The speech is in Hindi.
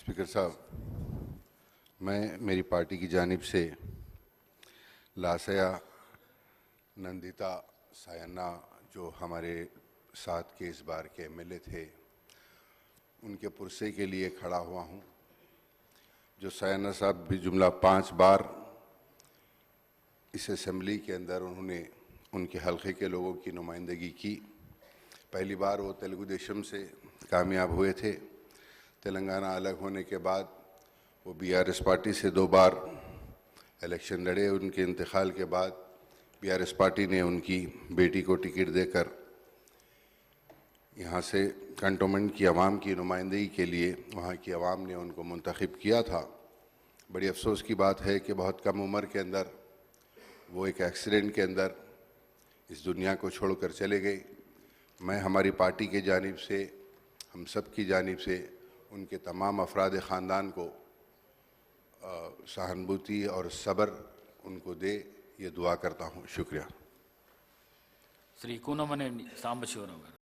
स्पीकर साहब, मैं मेरी पार्टी की जानिब से लासया नंदिता सायन्ना जो हमारे साथ के इस बार के एमएलए थे, उनके पुरसे के लिए खड़ा हुआ हूं। जो सायन्ना साहब भी जुमला 5 बार इस असेंबली के अंदर उन्होंने उनके हल्के के लोगों की नुमाइंदगी की। पहली बार वो तेलुगु देशम से कामयाब हुए थे। तेलंगाना अलग होने के बाद वो बीआरएस पार्टी से 2 बार इलेक्शन लड़े। उनके इंतकाल के बाद बीआरएस पार्टी ने उनकी बेटी को टिकट देकर यहाँ से कंटोनमेंट की आवाम की नुमाइंदगी के लिए वहाँ की आवाम ने उनको मुंतखब किया था। बड़ी अफसोस की बात है कि बहुत कम उम्र के अंदर वो एक एक्सीडेंट के अंदर इस दुनिया को छोड़कर चले गए। मैं हमारी पार्टी के जानिब से, हम सब की जानिब से उनके तमाम अफराद ख़ानदान को सहानुभूति और सब्र उनको दे, ये दुआ करता हूँ। शुक्रिया। श्री कूनमनेनी सांबशिवराव गाరు।